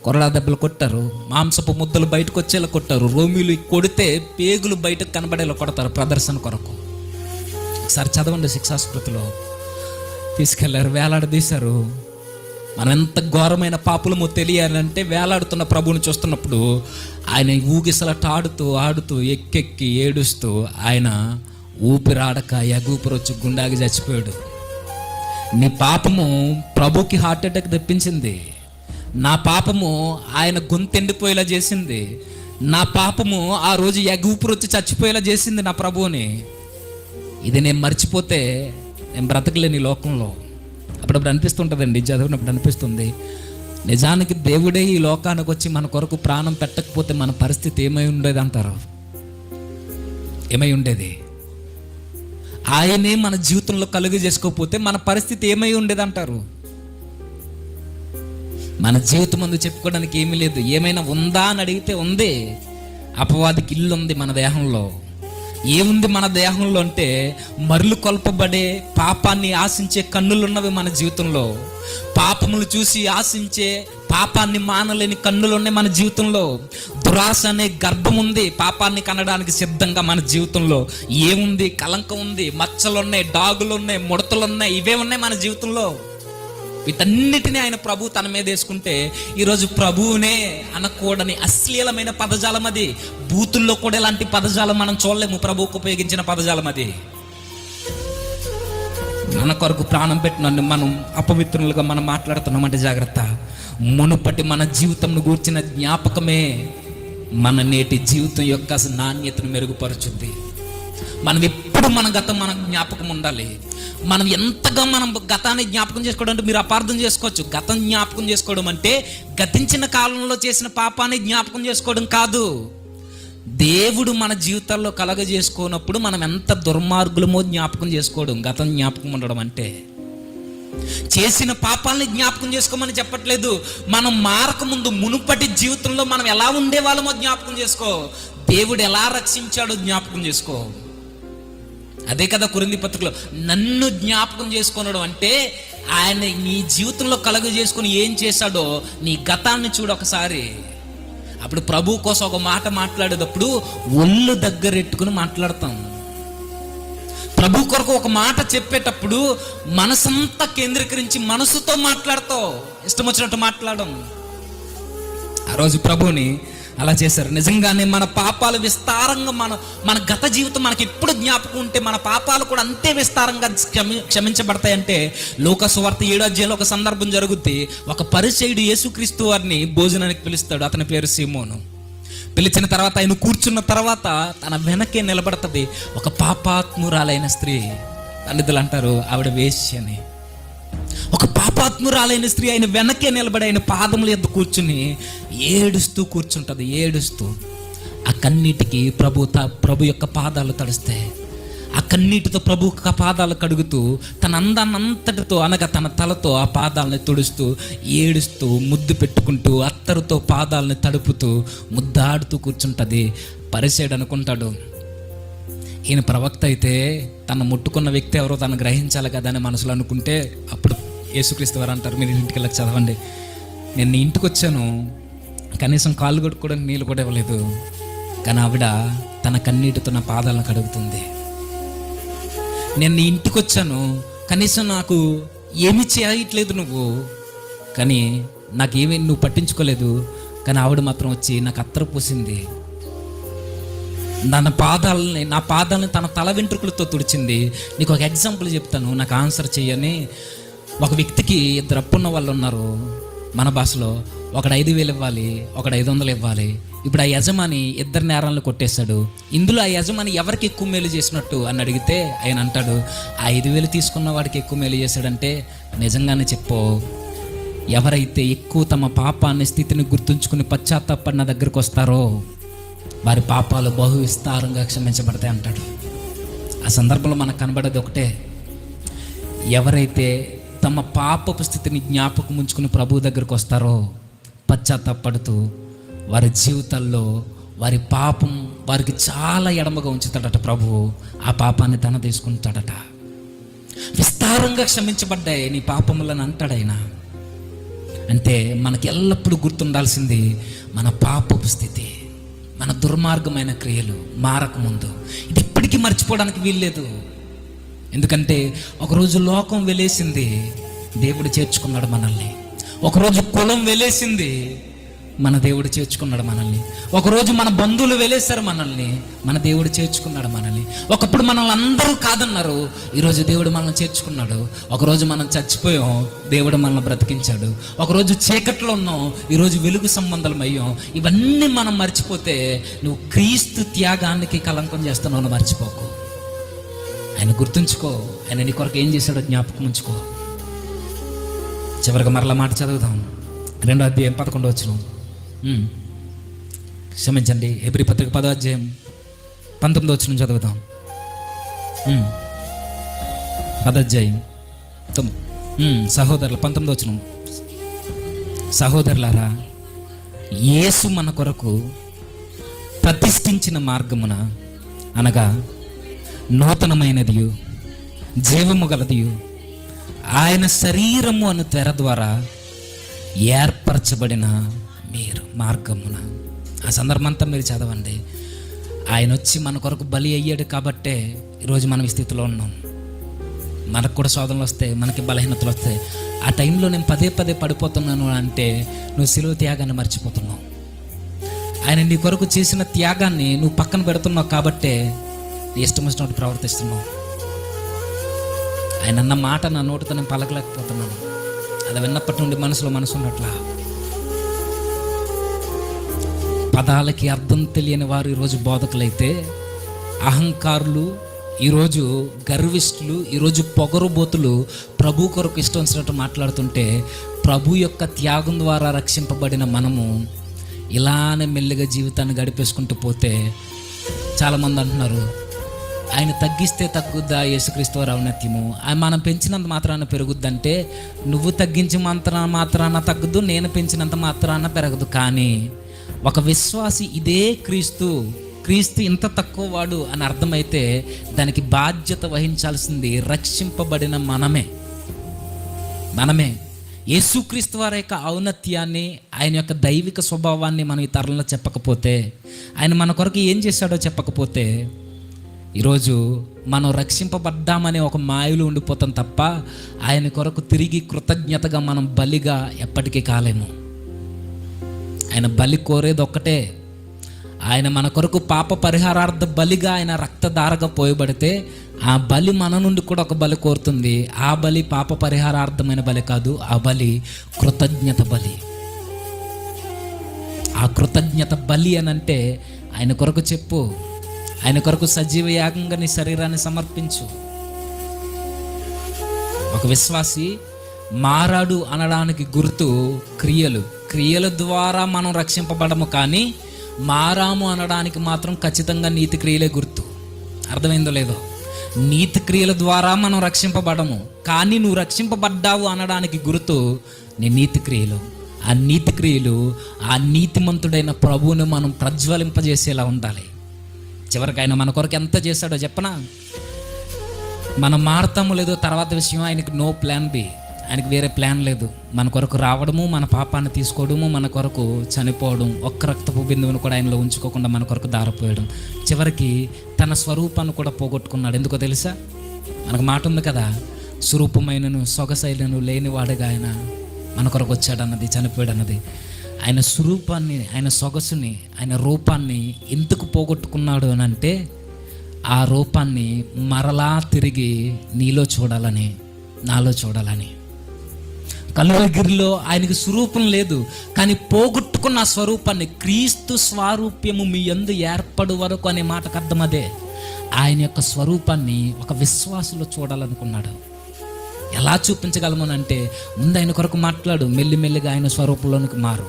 కొరడా దెబ్బలు కొట్టారు, మాంసపు ముద్దలు బయటకు వచ్చేలా కొట్టారు, రోమిలు కొడితే పేగులు బయటకు కనబడేలా కొడతారు ప్రదర్శన కొరకు. ఒకసారి చదవండి శిక్షాస్మృతిలో. తీసుకెళ్లారు, వేలాడదీశారు. మనం ఎంత ఘోరమైన పాపులమో తెలియాలంటే వేలాడుతున్న ప్రభువుని చూస్తున్నప్పుడు ఆయన ఊగిసలట ఆడుతూ ఎక్కెక్కి ఏడుస్తూ ఆయన ఊపిరాడక ఎగూపిరొచ్చి గుండాగి చచ్చిపోయాడు. నీ పాపము ప్రభుకి హార్ట్ అటాక్ తెప్పించింది. నా పాపము ఆయన గొంతెండిపోయేలా చేసింది. నా పాపము ఆ రోజు ఎగూపిరొచ్చి చచ్చిపోయేలా చేసింది నా ప్రభువుని. ఇది నేను మర్చిపోతే నేను బ్రతకలేని లోకంలో. అప్పుడప్పుడు అనిపిస్తుంటుందండి, చదివినప్పుడు అనిపిస్తుంది, నిజానికి దేవుడే ఈ లోకానికి వచ్చి మన కొరకు ప్రాణం పెట్టకపోతే మన పరిస్థితి ఏమై ఉండేది అంటారు. ఏమై ఉండేది? ఆయనే మన జీవితంలో కలుగు చేసుకోకపోతే మన పరిస్థితి ఏమై ఉండేది అంటారు. మన జీవితం ముందు చెప్పుకోవడానికి ఏమీ లేదు. ఏమైనా ఉందా అని అడిగితే ఉంది. అపవాదికి ఇల్లు ఉంది మన దేహంలో. ఏముంది మన దేహంలో అంటే మరులు కొల్పబడే పాపాన్ని ఆశించే కన్నులున్నవి మన జీవితంలో. పాపములు చూసి ఆశించే పాపాన్ని మానలేని కన్నులు ఉన్నాయి మన జీవితంలో. దురాశ అనే గర్భం ఉంది పాపాన్ని కనడానికి సిద్ధంగా మన జీవితంలో. ఏముంది? కలంకం ఉంది, మచ్చలున్నాయి, డాగులున్నాయి, ముడతలున్నాయి, ఇవే ఉన్నాయి మన జీవితంలో. వీటన్నిటినీ ఆయన ప్రభు తన మీద వేసుకుంటే ఈరోజు ప్రభువునే అనకూడని అశ్లీలమైన పదజాలం అది. బూతుల్లో కూడా ఇలాంటి పదజాలం మనం చూడలేము. ప్రభువుకు ఉపయోగించిన పదజాలం అది. మన కొరకు ప్రాణం పెట్టిన మనం అపవిత్రులుగా మనం మాట్లాడుతున్నామంటే జాగ్రత్త. మునుపటి మన జీవితంను గూర్చిన జ్ఞాపకమే మన నేటి జీవితం యొక్క నాణ్యతను మెరుగుపరుచుద్ది. మనం ఎప్పుడు మన గతం మన జ్ఞాపకం ఉండాలి. మనం ఎంతగా మనం గతాన్ని జ్ఞాపకం చేసుకోవడం అంటే మీరు అపార్థం చేసుకోవచ్చు. గతం జ్ఞాపకం చేసుకోవడం అంటే గతించిన కాలంలో చేసిన పాపాన్ని జ్ఞాపకం చేసుకోవడం కాదు. దేవుడు మన జీవితాల్లో కలగజేసుకోనప్పుడు మనం ఎంత దుర్మార్గులమో జ్ఞాపకం చేసుకోవడం గతం జ్ఞాపకం ఉండడం అంటే. చేసిన పాపాలని జ్ఞాపకం చేసుకోమని చెప్పట్లేదు. మనం మారక ముందు మునుపటి జీవితంలో మనం ఎలా ఉండేవాళ్ళమో జ్ఞాపకం చేసుకో. దేవుడు ఎలా రక్షించాడో జ్ఞాపకం చేసుకో. అదే కదా కొరింథీ పత్రికలో నన్ను జ్ఞాపకం చేసుకున్నాడు అంటే ఆయన నీ జీవితంలో కలుగ చేసుకుని ఏం చేశాడో నీ గతాన్ని చూడు ఒకసారి. అప్పుడు ప్రభు కోసం ఒక మాట మాట్లాడేటప్పుడు ఒళ్ళు దగ్గరెట్టుకుని మాట్లాడతాం. ప్రభు కొరకు ఒక మాట చెప్పేటప్పుడు మనసంతా కేంద్రీకరించి మనసుతో మాట్లాడతావు. ఇష్టం వచ్చినట్టు మాట్లాడడం. ఆ రోజు ప్రభుని అలా చేశారు. నిజంగానే మన పాపాలు విస్తారంగా మన గత జీవితం మనకి ఎప్పుడు జ్ఞాపకం ఉంటే మన పాపాలు కూడా అంతే విస్తారంగా క్షమించబడతాయంటే లూకా సువార్త 7వ అధ్యాయంలో ఒక సందర్భం జరుగుద్ది. ఒక పరిసయ్యుడు యేసుక్రీస్తు వారిని భోజనానికి పిలుస్తాడు. అతని పేరు సీమోను. పిలిచిన తర్వాత ఆయన కూర్చున్న తర్వాత తన వెనకే నిలబడుతుంది ఒక పాపాత్మురాలైన స్త్రీ. పండితులు అంటారు ఆవిడ వేశ్య అని. ఒక పాపాత్మురాలైన స్త్రీ ఆయన వెనకే నిలబడి ఆయన పాదముల యొద్ద కూర్చుని ఏడుస్తూ కూర్చుంటుంది. ఏడుస్తూ ఆ కన్నీటికి ప్రభు యొక్క పాదాలు తడుస్తాయి. ఆ కన్నీటితో ప్రభు పాదాలు కడుగుతూ తన అందాన్నంతటితో అనగా తన తలతో ఆ పాదాలని తుడుస్తూ ఏడుస్తూ ముద్దు పెట్టుకుంటూ అత్తరుతో పాదాలని తడుపుతూ ముద్దాడుతూ కూర్చుంటుంది. పరిసయ్యుడు అనుకుంటాడు ఈయన ప్రవక్త అయితే తను ముట్టుకున్న వ్యక్తి ఎవరో తను గ్రహించాలి కదా అని మనసులో అనుకుంటే అప్పుడు యేసుక్రీస్తు వారు అంటారు, మీరు ఇంటికి వెళ్ళి చదవండి, నేను నీ ఇంటికి వచ్చాను, కనీసం కాళ్ళు కొట్టుకోవడానికి నీళ్ళు కూడా ఇవ్వలేదు, కానీ ఆవిడ తన కన్నీటితో నా పాదాలను కడుగుతుంది. నేను నీ ఇంటికి వచ్చాను, కనీసం నాకు ఏమీ చేయట్లేదు నువ్వు, కానీ నాకేమీ నువ్వు పట్టించుకోలేదు, కానీ ఆవిడ మాత్రం వచ్చి నాకు అత్తరు పూసింది, నా పాదాలని తన తల వెంట్రుకలతో తుడిచింది. నీకు ఒక ఎగ్జాంపుల్ చెప్తాను, నాకు ఆన్సర్ చెయ్యని. ఒక వ్యక్తికి 2 అప్పున్న వాళ్ళు ఉన్నారు. మన భాషలో ఒకడు 5,000 ఇవ్వాలి, ఒకడు 500 ఇవ్వాలి. ఇప్పుడు ఆ యజమాని 2 నేరాలను కొట్టేశాడు. ఇందులో ఆ యజమాని ఎవరికి ఎక్కువ మేలు చేసినట్టు అని అడిగితే ఆయన అంటాడు, ఆ 5,000 తీసుకున్న వాడికి ఎక్కువ మేలు చేశాడంటే నిజంగానే చెప్పు, ఎవరైతే ఎక్కువ తమ పాపాన్ని స్థితిని గుర్తుంచుకుని పశ్చాత్తాపడిన దగ్గరకు వస్తారో వారి పాపాలు బహు విస్తారంగా క్షమించబడతాయి అంటాడు. ఆ సందర్భంలో మనకు కనబడేది ఒకటే, ఎవరైతే తమ పాపపు స్థితిని జ్ఞాపకం ఉంచుకుని ప్రభు దగ్గరకు వస్తారో పశ్చాత్తాపడుతూ వారి జీవితాల్లో వారి పాపం వారికి చాలా ఎడమగా ఉంచుతాడట ప్రభువు. ఆ పాపాన్ని తన తీసుకుంటాడట. విస్తారంగా క్షమించబడ్డాయి నీ పాపములను అంటాడైనా. అంటే మనకి ఎల్లప్పుడూ గుర్తుండాల్సింది మన పాపపు స్థితి, మన దుర్మార్గమైన క్రియలు మారకముందు. ఇది ఇప్పటికీ మర్చిపోవడానికి వీల్లేదు. ఎందుకంటే ఒకరోజు లోకం వెలేసింది, దేవుడు చేర్చుకున్నాడు మనల్ని. ఒకరోజు కులం వెలేసింది, మన దేవుడు చేర్చుకున్నాడు మనల్ని. ఒకరోజు మన బంధువులు వెలేశారు మనల్ని, మన దేవుడు చేర్చుకున్నాడు మనల్ని. ఒకప్పుడు మనల్ని అందరూ కాదన్నారు, ఈరోజు దేవుడు మనల్ని చేర్చుకున్నాడు. ఒకరోజు మనం చచ్చిపోయాం, దేవుడు మనల్ని బ్రతికించాడు. ఒకరోజు చీకట్లో ఉన్నాం, ఈరోజు వెలుగు సంబంధం అయ్యాం. ఇవన్నీ మనం మర్చిపోతే నువ్వు క్రీస్తు త్యాగానికి కలంకం చేస్తున్నావు. మర్చిపోకు. ఆయన గుర్తుంచుకో. ఆయన నీ కొరకు ఏం చేశాడో జ్ఞాపకం ఉంచుకో. చివరికి మరలా మాట చదువుదాం. 2వ అధ్యాయం 11వ వచనం. క్షమించండి, హెబ్రీ పత్రిక 10వ అధ్యాయం 19వ వచనం చదువుదాం. 10వ అధ్యాయం సహోదరులు 19వ వచనం. సహోదరులారా, యేసు మన కొరకు ప్రతిష్ఠించిన మార్గమున, అనగా నూతనమైనదియు జీవము గలదియు ఆయన శరీరము అను తెర ద్వారా ఏర్పరచబడిన మీరు మార్గమున. ఆ సందర్భం అంతా మీరు చదవండి. ఆయన వచ్చి మన కొరకు బలి అయ్యాడు కాబట్టే ఈరోజు మనం ఈ స్థితిలో ఉన్నాం. మనకు కూడా శోధనలు వస్తాయి, మనకి బలహీనతలు వస్తాయి. ఆ టైంలో నేను పదే పదే పడిపోతున్నాను అంటే నువ్వు సిలువ త్యాగాన్ని మర్చిపోతున్నావు. ఆయన నీ కొరకు చేసిన త్యాగాన్ని నువ్వు పక్కన పెడుతున్నావు కాబట్టే నీ ఇష్టం వచ్చినట్టు ప్రవర్తిస్తున్నావు. ఆయన అన్న మాట నా నోటితో నేను పలకలేకపోతున్నాను. అది విన్నప్పటి నుండి మనసులో మనసు ఉన్నట్లా. పదాలకి అర్థం తెలియని వారు ఈరోజు బోధకులైతే, అహంకారులు, ఈరోజు గర్విష్ఠులు, ఈరోజు పొగరుబోతులు ప్రభు కొరకు ఇష్టం వచ్చినట్టు మాట్లాడుతుంటే, ప్రభు యొక్క త్యాగం ద్వారా రక్షింపబడిన మనము ఇలానే మెల్లిగా జీవితాన్ని గడిపేసుకుంటూ పోతే, చాలామంది అంటున్నారు ఆయన తగ్గిస్తే తగ్గుద్దా యేసుక్రీస్తు వారి ఔన్నత్యము, మనం పెంచినంత మాత్రాన పెరుగుద్దంటే, నువ్వు తగ్గించి మాత్రాన తగ్గదు, నేను పెంచినంత మాత్రాన పెరగదు. కానీ ఒక విశ్వాసి ఇదే క్రీస్తు ఇంత తక్కువ వాడు అని అర్థమైతే దానికి బాధ్యత వహించాల్సింది రక్షింపబడిన మనమే. యేసుక్రీస్తు వారి యొక్క ఔన్నత్యాన్ని, ఆయన యొక్క దైవిక స్వభావాన్ని మనం ఈ తరంలో చెప్పకపోతే, ఆయన మన కొరకు ఏం చేశాడో చెప్పకపోతే, ఈరోజు మనం రక్షింపబడ్డామనే ఒక మాయలు ఉండిపోతాం తప్ప ఆయన కొరకు తిరిగి కృతజ్ఞతగా మనం బలిగా ఎప్పటికీ కాలేము. ఆయన బలి కోరేది ఒక్కటే. ఆయన మన కొరకు పాప పరిహారార్థ బలిగా ఆయన రక్తధారగా పోయబడితే ఆ బలి మన నుండి కూడా ఒక బలి కోరుతుంది. ఆ బలి పాప పరిహారార్థమైన బలి కాదు, ఆ బలి కృతజ్ఞత బలి. ఆ కృతజ్ఞత బలి అని అంటే ఆయన కొరకు చెప్పు, ఆయన కొరకు సజీవ యాగంగా నీ శరీరాన్ని సమర్పించు. ఒక విశ్వాసి మారాడు అనడానికి గుర్తు క్రియల ద్వారా మనం రక్షింపబడము, కానీ మారాము అనడానికి మాత్రం ఖచ్చితంగా నీతి క్రియలే గుర్తు. అర్థమైందో లేదో? నీతి క్రియల ద్వారా మనం రక్షింపబడము, కానీ నువ్వు రక్షింపబడ్డావు అనడానికి గుర్తు నీ నీతి క్రియలు. ఆ నీతి క్రియలు ఆ నీతిమంతుడైన ప్రభువును మనం ప్రజ్వలింపజేసేలా ఉండాలి. చివరికి ఆయన మన కొరకు ఎంత చేశాడో చెప్పనా? మనం మారతాము లేదో తర్వాత విషయం. ఆయనకి నో ప్లాన్ బి, ఆయనకి వేరే ప్లాన్ లేదు. మన కొరకు రావడము, మన పాపాన్ని తీసుకోవడము, మన కొరకు చనిపోవడం, ఒక్క రక్తపు బిందువును కూడా ఆయనలో ఉంచుకోకుండా మన కొరకు దారిపోయడం, చివరికి తన స్వరూపాన్ని కూడా పోగొట్టుకున్నాడు. ఎందుకో తెలుసా? మనకు మాట ఉంది కదా, స్వరూపమైనను సొగసైలను లేనివాడుగా ఆయన మన కొరకు వచ్చాడన్నది, చనిపోయాడు అన్నది. ఆయన స్వరూపాన్ని, ఆయన సొగసుని, ఆయన రూపాన్ని ఎందుకు పోగొట్టుకున్నాడు అని అంటే, ఆ రూపాన్ని మరలా తిరిగి నీలో చూడాలని, నాలో చూడాలని. కలువగిరిలో ఆయనకి స్వరూపం లేదు, కానీ పోగొట్టుకున్న ఆ స్వరూపాన్ని, క్రీస్తు స్వారూప్యము మీ యందు ఏర్పడు వరకు అనే మాటకు అర్థం అదే. ఆయన యొక్క స్వరూపాన్ని ఒక విశ్వాసులో చూడాలనుకున్నాడు. ఎలా చూపించగలము అంటే, ముందు ఆయన కొరకు మాట్లాడు, మెల్లిమెల్లిగా ఆయన స్వరూపంలోనికి మారు.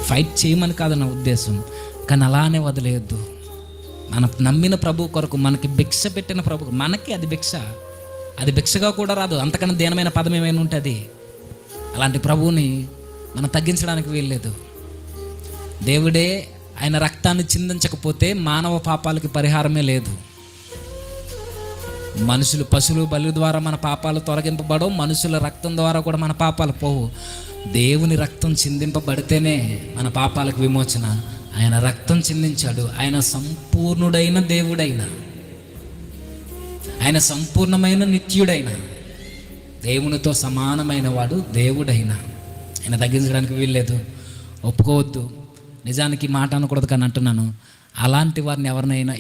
ఫైట్ చేయమని కాదు నా ఉద్దేశం, కానీ అలానే వదిలేయద్దు. మన నమ్మిన ప్రభు కొరకు, మనకి భిక్ష పెట్టిన ప్రభు, మనకి అది భిక్ష. అది భిక్షగా కూడా రాదు. అంతకన్నా దీనమైన పదం ఏమైనా ఉంటుంది. అలాంటి ప్రభువుని మనం తగ్గించడానికి వీల్లేదు. దేవుడే ఆయన రక్తాన్ని చిందించకపోతే మానవ పాపాలకి పరిహారమే లేదు. మనుషులు పశువులు బలి ద్వారా మన పాపాలు తొలగింపబడవు, మనుషుల రక్తం ద్వారా కూడా మన పాపాలు పోవు. దేవుని రక్తం చిందింపబడితేనే మన పాపాలకు విమోచన. ఆయన రక్తం చిందించాడు. ఆయన సంపూర్ణుడైన దేవుడైన, ఆయన సంపూర్ణమైన నిత్యుడైన, దేవునితో సమానమైన వాడు దేవుడైన. ఆయన తగ్గించడానికి వీల్లేదు. ఒప్పుకోవద్దు. నిజానికి మాట అనకూడదు కానీ అంటున్నాను, అలాంటి వారిని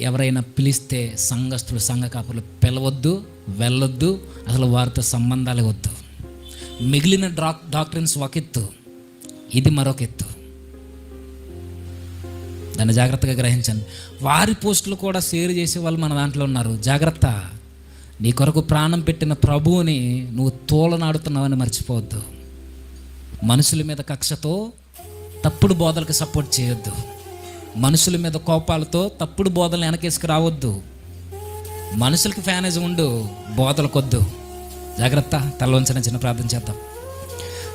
ఎవరైనా పిలిస్తే సంఘస్థులు, సంఘ కాపులు పిలవద్దు, వెళ్ళొద్దు, అసలు వారితో సంబంధాలే వద్దు. మిగిలిన డాక్టరీన్స్ ఒక ఎత్తు, ఇది మరొక ఎత్తు. దాన్ని జాగ్రత్తగా గ్రహించండి. వారి పోస్టులు కూడా షేర్ చేసే వాళ్ళు మన దాంట్లో ఉన్నారు. జాగ్రత్త. నీ కొరకు ప్రాణం పెట్టిన ప్రభువుని నువ్వు తోలనాడుతున్నావని మర్చిపోవద్దు. మనుషుల మీద కక్షతో తప్పుడు బోధలకు సపోర్ట్ చేయొద్దు. మనుషుల మీద కోపాలతో తప్పుడు బోధనలు వెనకేసుకు రావద్దు. మనుషులకి ఫ్యానేజ్ ఉండు, బోధలకొద్దు. జాగ్రత్త. తలవంచిన చిన్న ప్రార్థన చేద్దాం.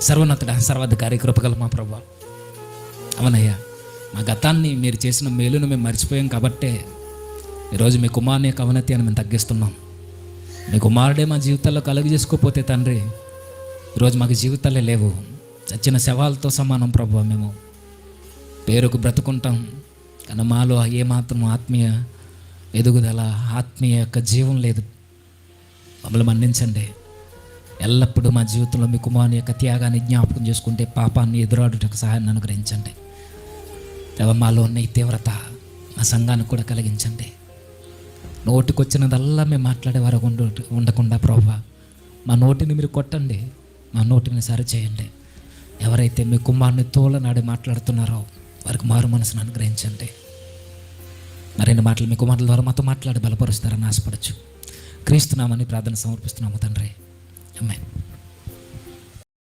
సర్వోన్నతుడా, సర్వాధికారి, కృపగల మా ప్రభువా, అవునయ్యా, మా గతాన్ని మీరు చేసిన మేలును మేము మర్చిపోయాం కాబట్టే ఈరోజు మీ కుమారుని యొక్క అవనతి అని మేము తగ్గిస్తున్నాం. మీ కుమారుడే మా జీవితాల్లో కలుగు చేసుకోకపోతే తండ్రి, ఈరోజు మాకు జీవితాలే లేవు. చచ్చిన శవాలతో సమానం ప్రభువా. మేము పేరుకు బ్రతుకుంటాం కానీ మాలో ఏమాత్రం ఆత్మీయ ఎదుగుదల, ఆత్మీయ యొక్క జీవం లేదు. మమ్మల్ని మన్నించండి. ఎల్లప్పుడూ మా జీవితంలో మీ కుమారుని యొక్క త్యాగాన్ని జ్ఞాపకం చేసుకుంటే పాపాన్ని ఎదురాడుటకు సహాయాన్ని అనుగ్రహించండి. మాలో ఉన్న ఈ తీవ్రత మా సంఘానికి కూడా కలిగించండి. నోటికొచ్చినదల్లా మేము మాట్లాడేవారు ఉండకుండా ప్రభువా, మా నోటిని మీరు కొట్టండి, మా నోటిని సరిచేయండి. ఎవరైతే మీ కుమారుని తోలనాడి మాట్లాడుతున్నారో వారికి మారు మనసును అనుగ్రహించండి. మరిన్ని మాటలు మీ కుమారుల ద్వారా మాతో మాట్లాడి బలపరుస్తారని ఆశపడచ్చు. క్రీస్తునామని ప్రార్థన సమర్పిస్తున్నాము తండ్రి. ఆమేన్.